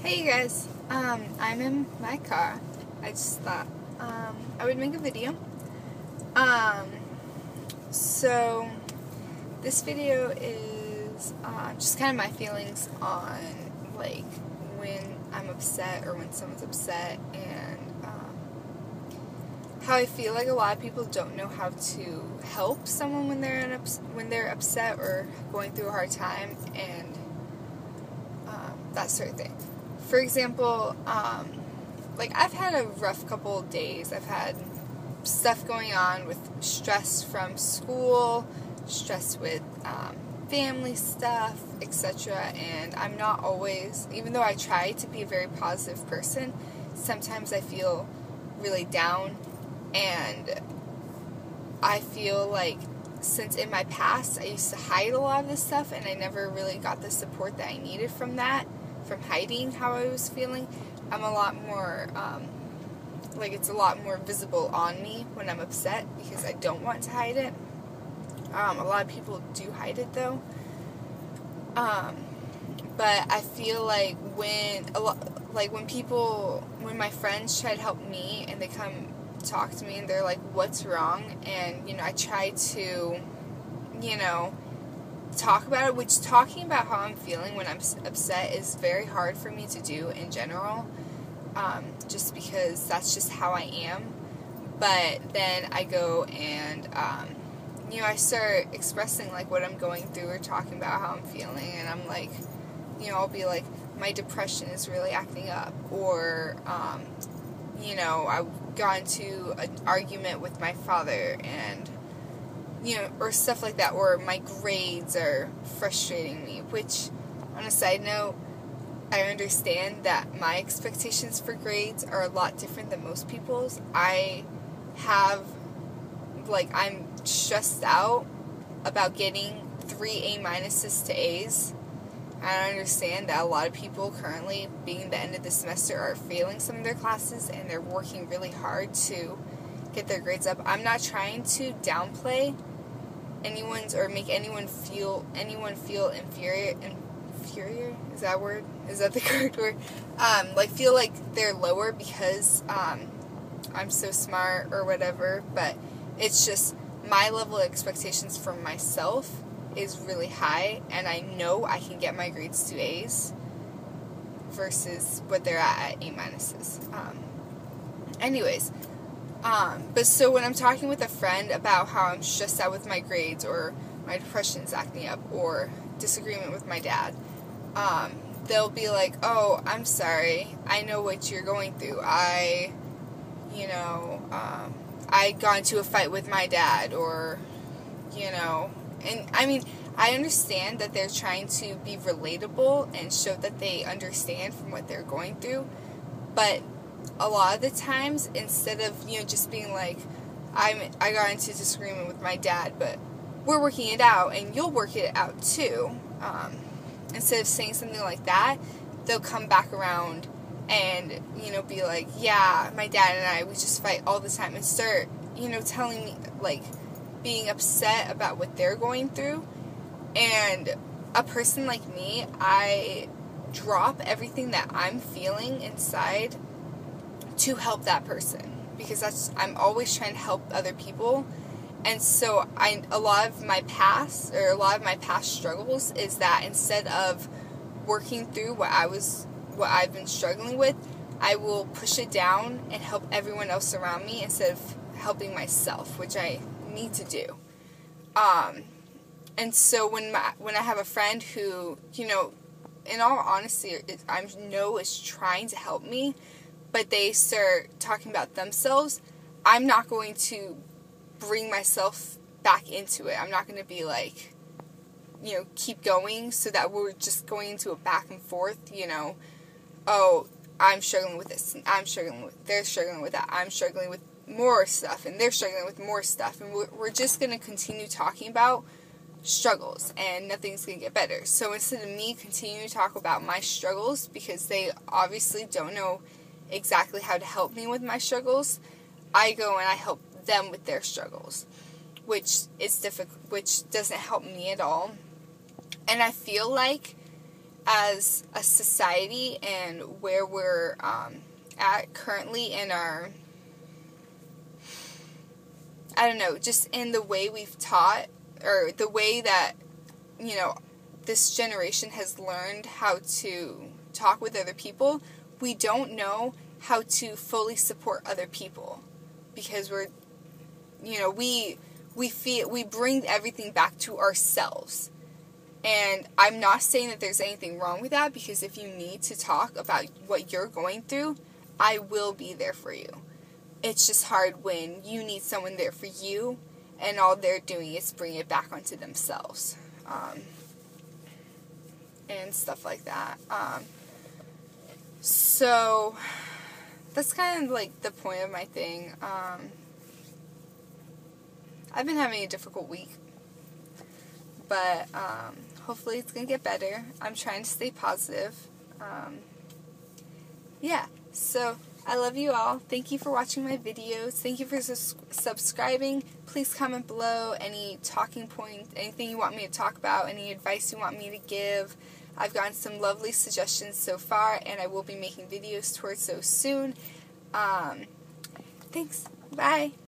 Hey you guys, I'm in my car. I just thought I would make a video. Um, so this video is just kind of my feelings on like when I'm upset or when someone's upset, and how I feel like a lot of people don't know how to help someone when they're upset or going through a hard time, and that sort of thing. For example, like I've had a rough couple of days. I've had stuff going on with stress from school, stress with family stuff, etc. And I'm not always, even though I try to be a very positive person, sometimes I feel really down, and I feel like since in my past I used to hide a lot of this stuff, and I never really got the support that I needed from hiding how I was feeling. I'm a lot more, like it's a lot more visible on me when I'm upset because I don't want to hide it. A lot of people do hide it though. But I feel like when my friends try to help me and they come talk to me and they're like, what's wrong? And, I try to, talk about it, which talking about how I'm feeling when I'm upset is very hard for me to do in general, just because that's just how I am. But then I go and, I start expressing like what I'm going through or talking about how I'm feeling, and I'm like, I'll be like, my depression is really acting up, or, I got into an argument with my father, and or stuff like that, or my grades are frustrating me, which, on a side note, I understand that my expectations for grades are a lot different than most people's. I'm stressed out about getting 3 A- to A's. I understand that a lot of people currently, being the end of the semester, are failing some of their classes, and they're working really hard to get their grades up. I'm not trying to downplay anyone's or make anyone feel inferior. Is that a word? Is that the correct word? Feel like they're lower because I'm so smart or whatever. But it's just my level of expectations for myself is really high, and I know I can get my grades to A's versus what they're at A-. Anyways. But so when I'm talking with a friend about how I'm stressed out with my grades, or my depression's acting up, or disagreement with my dad, they'll be like, oh, I'm sorry, I know what you're going through. I got into a fight with my dad, or, and I mean, I understand that they're trying to be relatable and show that they understand from what they're going through, but a lot of the times, instead of, just being like, I got into disagreement with my dad, but we're working it out, and you'll work it out too, instead of saying something like that, they'll come back around and, be like, yeah, my dad and I, we just fight all the time, and start, telling me, like, being upset about what they're going through. And a person like me, I drop everything that I'm feeling inside to help that person, because I'm always trying to help other people. And so a lot of my past struggles is that instead of working through what I've been struggling with, I will push it down and help everyone else around me instead of helping myself, which I need to do. And so when I have a friend who, in all honesty, I know is trying to help me, but they start talking about themselves, I'm not going to bring myself back into it. I'm not going to be like, keep going, so that we're just going into a back and forth, oh, I'm struggling with this, and they're struggling with that, I'm struggling with more stuff, and they're struggling with more stuff, and we're just going to continue talking about struggles, and nothing's going to get better. So instead of me continuing to talk about my struggles, because they obviously don't know exactly how to help me with my struggles, I go and I help them with their struggles, which is difficult, which doesn't help me at all. And I feel like as a society and where we're at currently in our, I don't know, just in the way we've taught, or the way that, you know, this generation has learned how to talk with other people, we don't know how to fully support other people, because we're, you know, we bring everything back to ourselves. And I'm not saying that there's anything wrong with that, because if you need to talk about what you're going through, I will be there for you. It's just hard when you need someone there for you, and all they're doing is bringing it back onto themselves. And stuff like that. So, that's kind of like the point of my thing. I've been having a difficult week, but hopefully it's going to get better. I'm trying to stay positive. Yeah, so I love you all. Thank you for watching my videos. Thank you for subscribing. Please comment below any talking points, anything you want me to talk about, any advice you want me to give. I've gotten some lovely suggestions so far, and I will be making videos towards those soon. Thanks. Bye.